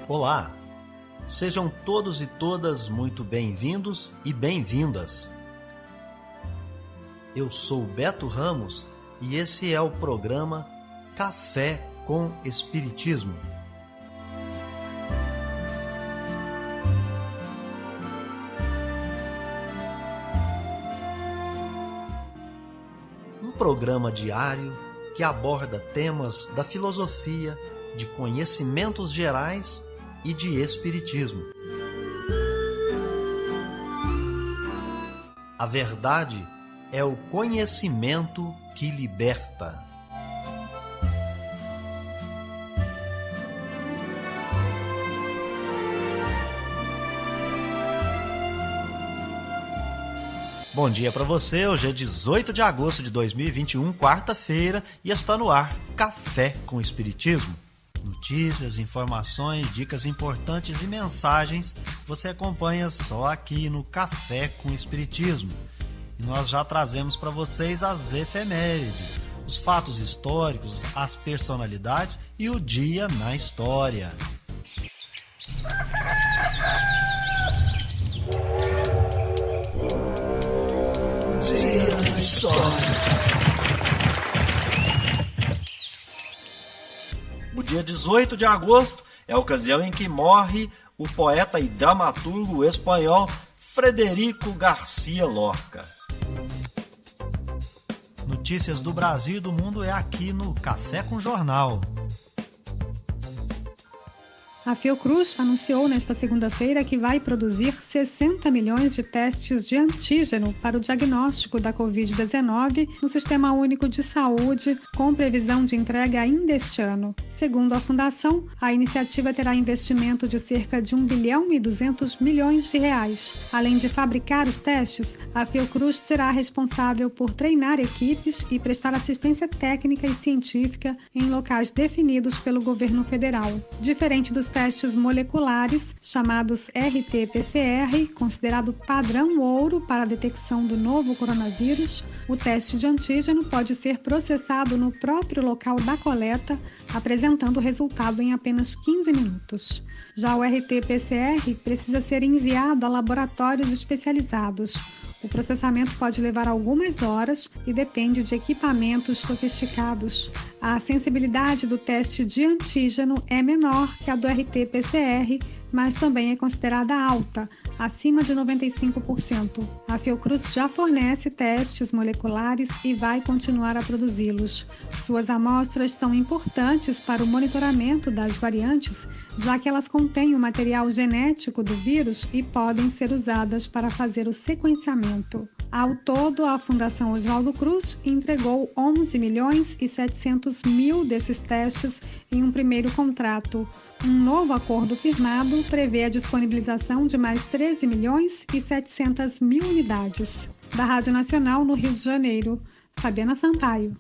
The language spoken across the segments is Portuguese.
Olá, sejam todos e todas muito bem-vindos e bem-vindas. Eu sou Beto Ramos e esse é o programa Café com Espiritismo. Um programa diário que aborda temas da filosofia, de conhecimentos gerais e de espiritismo. A verdade é o conhecimento que liberta. Bom dia para você, hoje é 18 de agosto de 2021, quarta-feira, e está no ar Café com Espiritismo. Notícias, informações, dicas importantes e mensagens você acompanha só aqui no Café com Espiritismo. E nós já trazemos para vocês as efemérides, os fatos históricos, as personalidades e o dia na história. Dia na história. O dia 18 de agosto é a ocasião em que morre o poeta e dramaturgo espanhol Frederico García Lorca. Notícias do Brasil e do mundo é aqui no Café com Jornal. A Fiocruz anunciou nesta segunda-feira que vai produzir 60 milhões de testes de antígeno para o diagnóstico da Covid-19 no Sistema Único de Saúde, com previsão de entrega ainda este ano. Segundo a Fundação, a iniciativa terá investimento de cerca de 1,2 bilhão de reais. Além de fabricar os testes, a Fiocruz será responsável por treinar equipes e prestar assistência técnica e científica em locais definidos pelo governo federal. Diferente dos testes moleculares, chamados RT-PCR, considerado padrão ouro para a detecção do novo coronavírus, o teste de antígeno pode ser processado no próprio local da coleta, apresentando o resultado em apenas 15 minutos. Já o RT-PCR precisa ser enviado a laboratórios especializados. O processamento pode levar algumas horas e depende de equipamentos sofisticados. A sensibilidade do teste de antígeno é menor que a do RT-PCR, mas também é considerada alta, acima de 95%. A Fiocruz já fornece testes moleculares e vai continuar a produzi-los. Suas amostras são importantes para o monitoramento das variantes, já que elas contêm o material genético do vírus e podem ser usadas para fazer o sequenciamento. Ao todo, a Fundação Oswaldo Cruz entregou 11 milhões e 700 mil desses testes em um primeiro contrato. Um novo acordo firmado prevê a disponibilização de mais 13 milhões e 700 mil unidades. Da Rádio Nacional, no Rio de Janeiro, Fabiana Sampaio.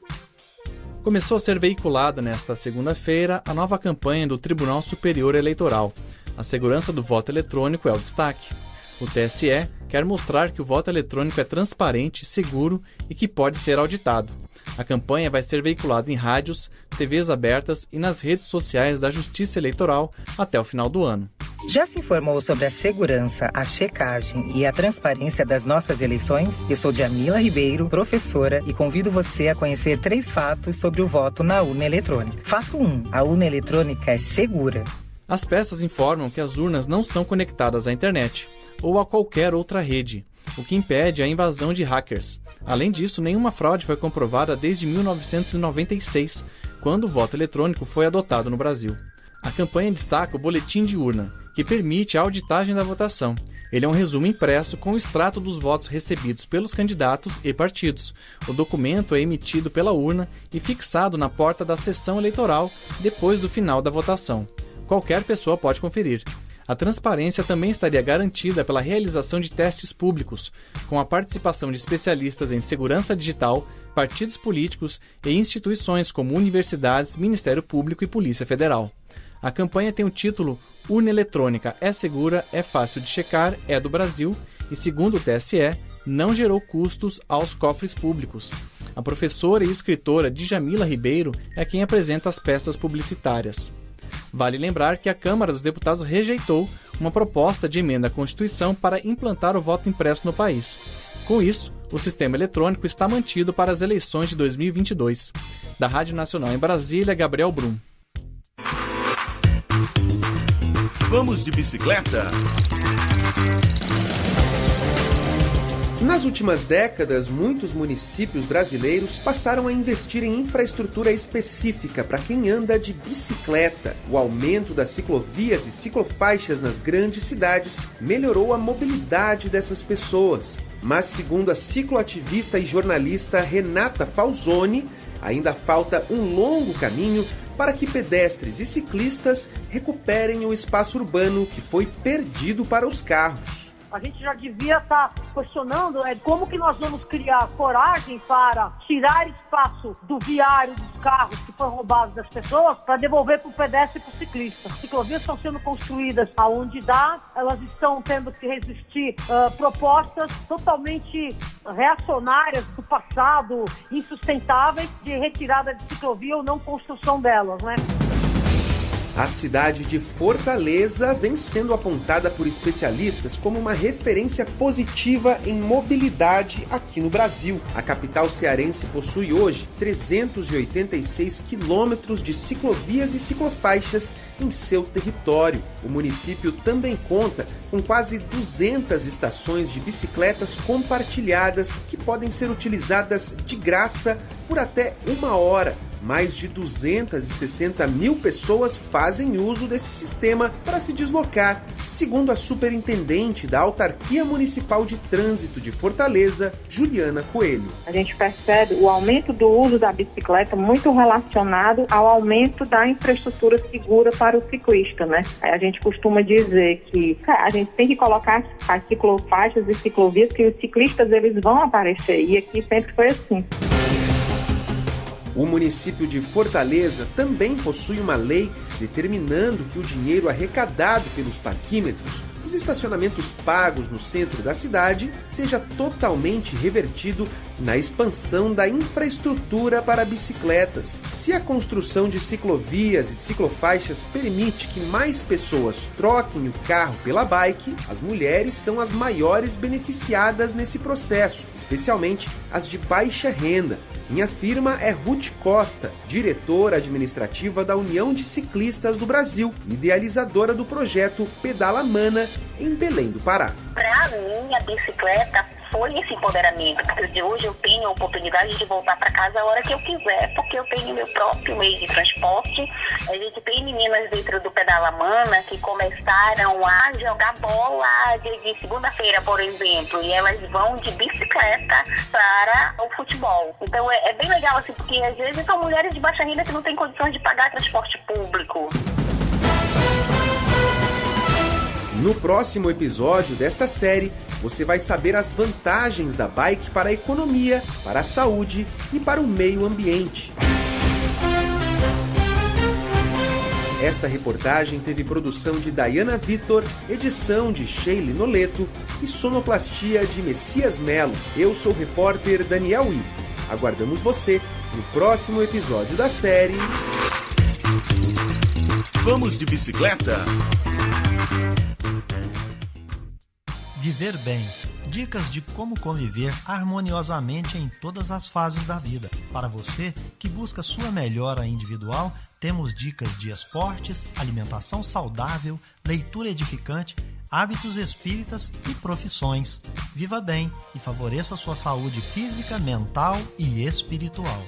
Começou a ser veiculada nesta segunda-feira a nova campanha do Tribunal Superior Eleitoral. A segurança do voto eletrônico é o destaque. O TSE quer mostrar que o voto eletrônico é transparente, seguro e que pode ser auditado. A campanha vai ser veiculada em rádios, TVs abertas e nas redes sociais da Justiça Eleitoral até o final do ano. Já se informou sobre a segurança, a checagem e a transparência das nossas eleições? Eu sou Djamila Ribeiro, professora, e convido você a conhecer 3 fatos sobre o voto na urna eletrônica. Fato 1. A urna eletrônica é segura. As peças informam que as urnas não são conectadas à internet ou a qualquer outra rede, o que impede a invasão de hackers. Além disso, nenhuma fraude foi comprovada desde 1996, quando o voto eletrônico foi adotado no Brasil. A campanha destaca o boletim de urna, que permite a auditagem da votação. Ele é um resumo impresso com o extrato dos votos recebidos pelos candidatos e partidos. O documento é emitido pela urna e fixado na porta da sessão eleitoral depois do final da votação. Qualquer pessoa pode conferir. A transparência também estaria garantida pela realização de testes públicos, com a participação de especialistas em segurança digital, partidos políticos e instituições como universidades, Ministério Público e Polícia Federal. A campanha tem o título Urna Eletrônica é segura, é fácil de checar, é do Brasil e, segundo o TSE, não gerou custos aos cofres públicos. A professora e escritora Djamila Ribeiro é quem apresenta as peças publicitárias. Vale lembrar que a Câmara dos Deputados rejeitou uma proposta de emenda à Constituição para implantar o voto impresso no país. Com isso, o sistema eletrônico está mantido para as eleições de 2022. Da Rádio Nacional em Brasília, Gabriel Brum. Vamos de bicicleta? Nas últimas décadas, muitos municípios brasileiros passaram a investir em infraestrutura específica para quem anda de bicicleta. O aumento das ciclovias e ciclofaixas nas grandes cidades melhorou a mobilidade dessas pessoas. Mas, segundo a cicloativista e jornalista Renata Falzoni, ainda falta um longo caminho para que pedestres e ciclistas recuperem o espaço urbano que foi perdido para os carros. A gente já devia estar questionando como que nós vamos criar coragem para tirar espaço do viário dos carros que foram roubados das pessoas para devolver para o pedestre e para o ciclista. As ciclovias estão sendo construídas aonde dá, elas estão tendo que resistir propostas totalmente reacionárias do passado, insustentáveis, de retirada de ciclovia ou não construção delas, né? A cidade de Fortaleza vem sendo apontada por especialistas como uma referência positiva em mobilidade aqui no Brasil. A capital cearense possui hoje 386 quilômetros de ciclovias e ciclofaixas em seu território. O município também conta com quase 200 estações de bicicletas compartilhadas que podem ser utilizadas de graça por até 1 hora. Mais de 260 mil pessoas fazem uso desse sistema para se deslocar, segundo a superintendente da Autarquia Municipal de Trânsito de Fortaleza, Juliana Coelho. A gente percebe o aumento do uso da bicicleta muito relacionado ao aumento da infraestrutura segura para o ciclista, né? A gente costuma dizer que a gente tem que colocar as ciclofaixas e ciclovias que os ciclistas eles vão aparecer, e aqui sempre foi assim. O município de Fortaleza também possui uma lei determinando que o dinheiro arrecadado pelos parquímetros, os estacionamentos pagos no centro da cidade, seja totalmente revertido na expansão da infraestrutura para bicicletas. Se a construção de ciclovias e ciclofaixas permite que mais pessoas troquem o carro pela bike, as mulheres são as maiores beneficiadas nesse processo, especialmente as de baixa renda. Quem afirma é Ruth Costa, diretora administrativa da União de Ciclistas do Brasil, idealizadora do projeto Pedala Mana, em Belém do Pará. Para mim, a bicicleta foi esse empoderamento, porque hoje eu tenho a oportunidade de voltar para casa a hora que eu quiser, porque eu tenho meu próprio meio de transporte. A gente tem meninas dentro do Pedala Mana que começaram a jogar bola de segunda-feira, por exemplo, e elas vão de bicicleta para o futebol. Então é bem legal, assim, porque às vezes são mulheres de baixa renda que não têm condições de pagar transporte público. No próximo episódio desta série, você vai saber as vantagens da bike para a economia, para a saúde e para o meio ambiente. Esta reportagem teve produção de Dayana Vitor, edição de Sheila Noleto e sonoplastia de Messias Melo. Eu sou o repórter Daniel Ito. Aguardamos você no próximo episódio da série... Vamos de bicicleta? Viver bem. Dicas de como conviver harmoniosamente em todas as fases da vida. Para você que busca sua melhora individual, temos dicas de esportes, alimentação saudável, leitura edificante, hábitos espíritas e profissões. Viva bem e favoreça sua saúde física, mental e espiritual.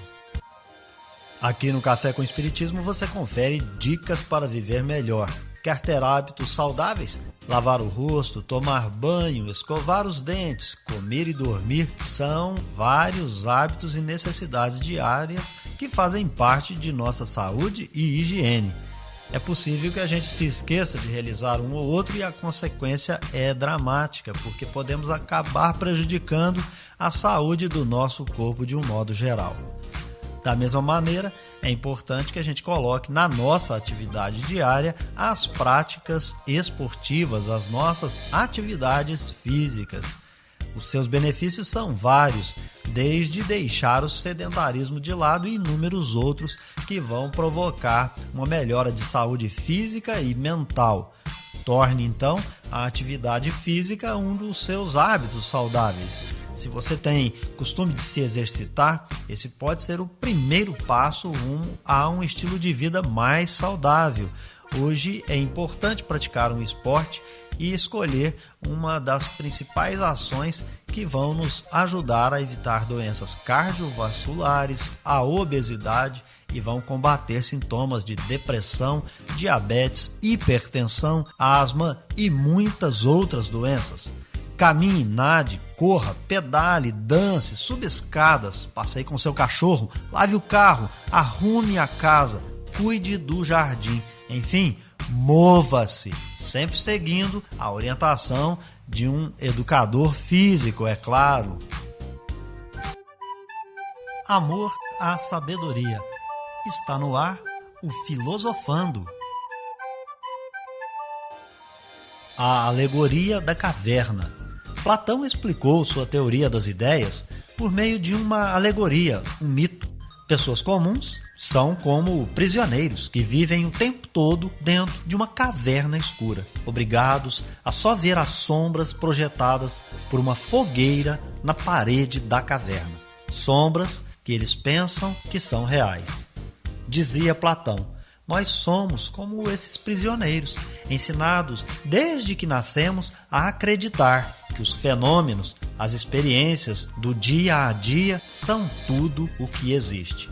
Aqui no Café com Espiritismo você confere dicas para viver melhor. Quer ter hábitos saudáveis? Lavar o rosto, tomar banho, escovar os dentes, comer e dormir são vários hábitos e necessidades diárias que fazem parte de nossa saúde e higiene. É possível que a gente se esqueça de realizar um ou outro e a consequência é dramática, porque podemos acabar prejudicando a saúde do nosso corpo de um modo geral. Da mesma maneira, é importante que a gente coloque na nossa atividade diária as práticas esportivas, as nossas atividades físicas. Os seus benefícios são vários, desde deixar o sedentarismo de lado e inúmeros outros que vão provocar uma melhora de saúde física e mental. Torne, então, a atividade física um dos seus hábitos saudáveis. Se você tem costume de se exercitar, esse pode ser o primeiro passo rumo a um estilo de vida mais saudável. Hoje é importante praticar um esporte e escolher uma das principais ações que vão nos ajudar a evitar doenças cardiovasculares, a obesidade e vão combater sintomas de depressão, diabetes, hipertensão, asma e muitas outras doenças. Caminhe, nade, corra, pedale, dance, suba escadas, passeie com seu cachorro, lave o carro, arrume a casa, cuide do jardim, enfim, mova-se, sempre seguindo a orientação de um educador físico, é claro. Amor à sabedoria. Está no ar o Filosofando. A alegoria da caverna. Platão explicou sua teoria das ideias por meio de uma alegoria, um mito. Pessoas comuns são como prisioneiros que vivem o tempo todo dentro de uma caverna escura, obrigados a só ver as sombras projetadas por uma fogueira na parede da caverna. Sombras que eles pensam que são reais. Dizia Platão, nós somos como esses prisioneiros, ensinados desde que nascemos a acreditar que os fenômenos, as experiências do dia a dia são tudo o que existe.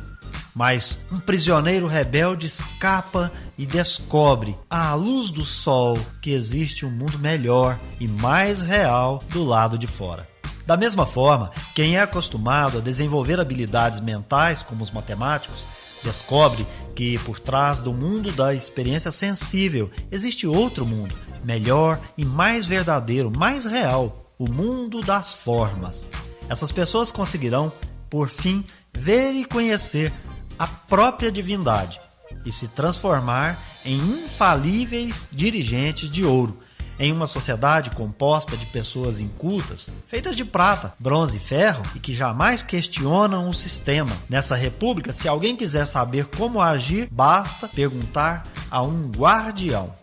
Mas um prisioneiro rebelde escapa e descobre, à luz do sol, que existe um mundo melhor e mais real do lado de fora. Da mesma forma, quem é acostumado a desenvolver habilidades mentais, como os matemáticos, descobre que por trás do mundo da experiência sensível existe outro mundo, melhor e mais verdadeiro, mais real, o mundo das formas. Essas pessoas conseguirão, por fim, ver e conhecer a própria divindade e se transformar em infalíveis dirigentes de ouro, em uma sociedade composta de pessoas incultas, feitas de prata, bronze e ferro e que jamais questionam o sistema. Nessa república, se alguém quiser saber como agir, basta perguntar a um guardião.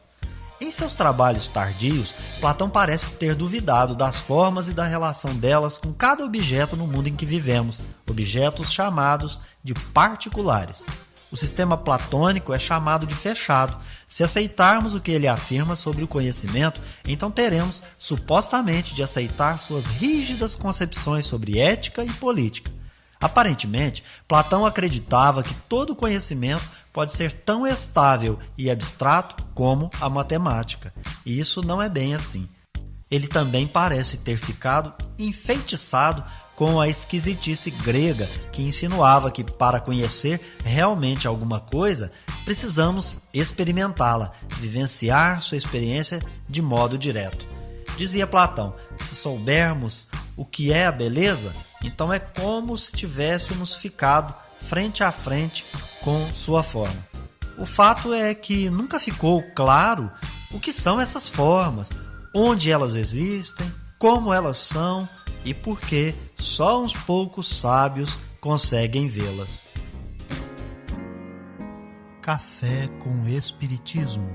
Em seus trabalhos tardios, Platão parece ter duvidado das formas e da relação delas com cada objeto no mundo em que vivemos, objetos chamados de particulares. O sistema platônico é chamado de fechado. Se aceitarmos o que ele afirma sobre o conhecimento, então teremos supostamente de aceitar suas rígidas concepções sobre ética e política. Aparentemente, Platão acreditava que todo conhecimento pode ser tão estável e abstrato como a matemática. E isso não é bem assim. Ele também parece ter ficado enfeitiçado com a esquisitice grega que insinuava que para conhecer realmente alguma coisa, precisamos experimentá-la, vivenciar sua experiência de modo direto. Dizia Platão, se soubermos o que é a beleza, então é como se tivéssemos ficado frente a frente com sua forma. O fato é que nunca ficou claro o que são essas formas, onde elas existem, como elas são e por que só uns poucos sábios conseguem vê-las. Café com Espiritismo.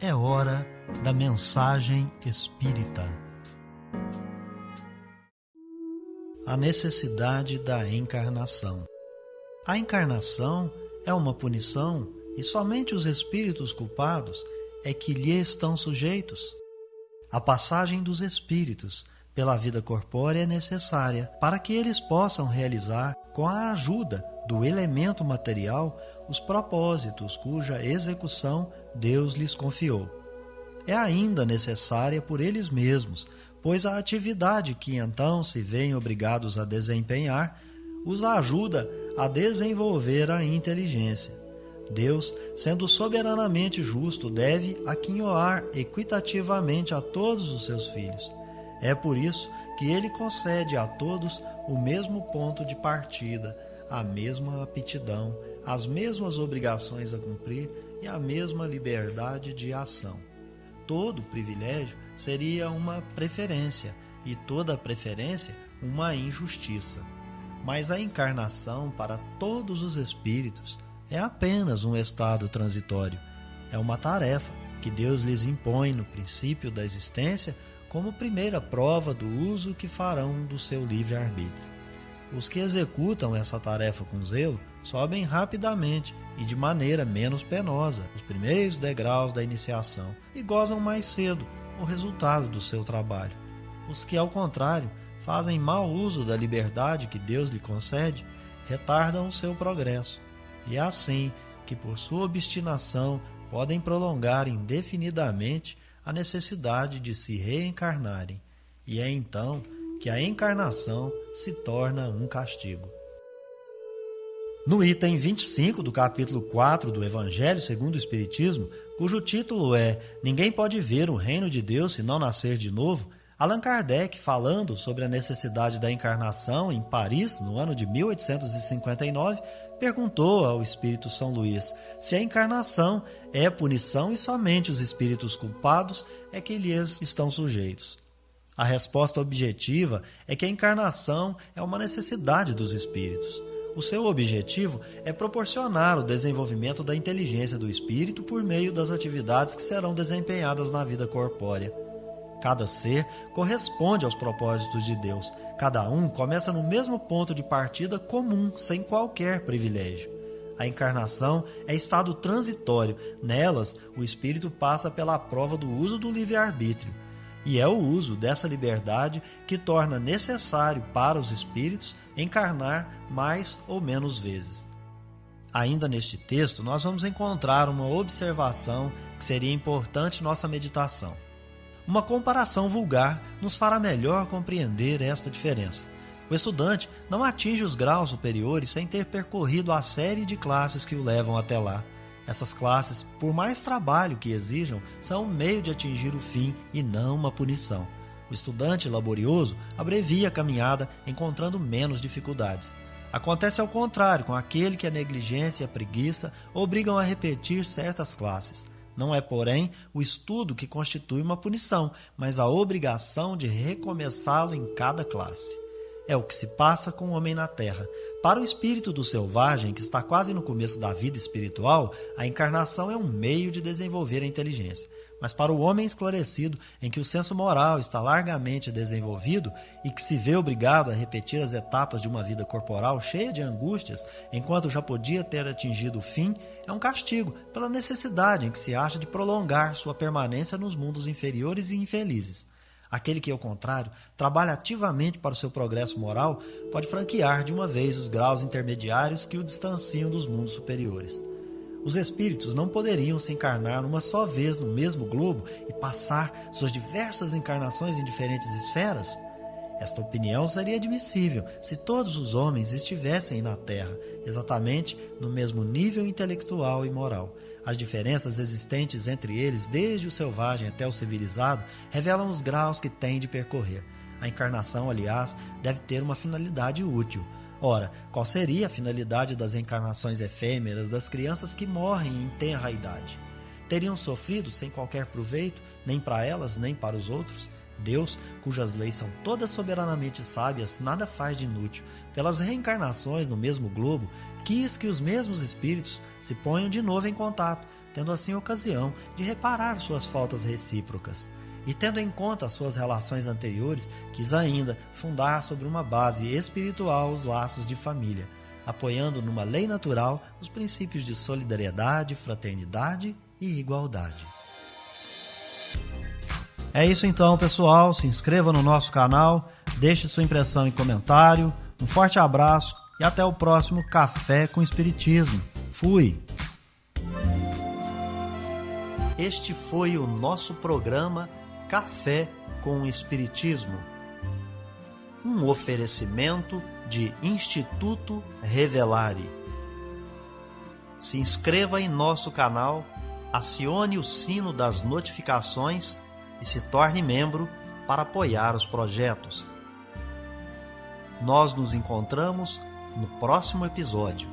É hora da mensagem espírita. A necessidade da encarnação. A encarnação é uma punição e somente os espíritos culpados é que lhe estão sujeitos. A passagem dos espíritos pela vida corpórea é necessária para que eles possam realizar, com a ajuda do elemento material, os propósitos cuja execução Deus lhes confiou. É ainda necessária por eles mesmos, pois a atividade que então se veem obrigados a desempenhar os ajuda a desenvolver a inteligência. Deus, sendo soberanamente justo, deve aquinhoar equitativamente a todos os seus filhos. É por isso que ele concede a todos o mesmo ponto de partida, a mesma aptidão, as mesmas obrigações a cumprir e a mesma liberdade de ação. Todo privilégio seria uma preferência, e toda preferência uma injustiça. Mas a encarnação para todos os espíritos é apenas um estado transitório. É uma tarefa que Deus lhes impõe no princípio da existência como primeira prova do uso que farão do seu livre-arbítrio. Os que executam essa tarefa com zelo sobem rapidamente e de maneira menos penosa os primeiros degraus da iniciação e gozam mais cedo o resultado do seu trabalho. Os que, ao contrário, fazem mau uso da liberdade que Deus lhe concede, retardam o seu progresso. E é assim que, por sua obstinação, podem prolongar indefinidamente a necessidade de se reencarnarem. E é então que a encarnação se torna um castigo. No item 25 do capítulo 4 do Evangelho segundo o Espiritismo, cujo título é Ninguém pode ver o reino de Deus se não nascer de novo, Allan Kardec, falando sobre a necessidade da encarnação em Paris, no ano de 1859, perguntou ao Espírito São Luís se a encarnação é punição e somente os espíritos culpados é que lhes estão sujeitos. A resposta objetiva é que a encarnação é uma necessidade dos espíritos. O seu objetivo é proporcionar o desenvolvimento da inteligência do espírito por meio das atividades que serão desempenhadas na vida corpórea. Cada ser corresponde aos propósitos de Deus. Cada um começa no mesmo ponto de partida comum, sem qualquer privilégio. A encarnação é estado transitório. Nelas, o espírito passa pela prova do uso do livre-arbítrio. E é o uso dessa liberdade que torna necessário para os espíritos encarnar mais ou menos vezes. Ainda neste texto, nós vamos encontrar uma observação que seria importante nossa meditação. Uma comparação vulgar nos fará melhor compreender esta diferença. O estudante não atinge os graus superiores sem ter percorrido a série de classes que o levam até lá. Essas classes, por mais trabalho que exijam, são um meio de atingir o fim e não uma punição. O estudante laborioso abrevia a caminhada, encontrando menos dificuldades. Acontece ao contrário com aquele que a negligência e a preguiça obrigam a repetir certas classes. Não é, porém, o estudo que constitui uma punição, mas a obrigação de recomeçá-lo em cada classe. É o que se passa com o homem na Terra. Para o espírito do selvagem, que está quase no começo da vida espiritual, a encarnação é um meio de desenvolver a inteligência. Mas para o homem esclarecido, em que o senso moral está largamente desenvolvido e que se vê obrigado a repetir as etapas de uma vida corporal cheia de angústias, enquanto já podia ter atingido o fim, é um castigo pela necessidade em que se acha de prolongar sua permanência nos mundos inferiores e infelizes. Aquele que, ao contrário, trabalha ativamente para o seu progresso moral, pode franquear de uma vez os graus intermediários que o distanciam dos mundos superiores. Os espíritos não poderiam se encarnar uma só vez no mesmo globo e passar suas diversas encarnações em diferentes esferas? Esta opinião seria admissível se todos os homens estivessem na Terra, exatamente no mesmo nível intelectual e moral. As diferenças existentes entre eles, desde o selvagem até o civilizado, revelam os graus que têm de percorrer. A encarnação, aliás, deve ter uma finalidade útil. Ora, qual seria a finalidade das encarnações efêmeras das crianças que morrem em tenra idade? Teriam sofrido sem qualquer proveito, nem para elas, nem para os outros? Deus, cujas leis são todas soberanamente sábias, nada faz de inútil. Pelas reencarnações no mesmo globo, quis que os mesmos espíritos se ponham de novo em contato, tendo assim ocasião de reparar suas faltas recíprocas. E tendo em conta as suas relações anteriores, quis ainda fundar sobre uma base espiritual os laços de família, apoiando numa lei natural os princípios de solidariedade, fraternidade e igualdade. É isso então, pessoal. Se inscreva no nosso canal, deixe sua impressão e comentário. Um forte abraço e até o próximo Café com Espiritismo. Fui! Este foi o nosso programa Café com Espiritismo. Um oferecimento de Instituto Revelare. Se inscreva em nosso canal, acione o sino das notificações e se torne membro para apoiar os projetos. Nós nos encontramos no próximo episódio.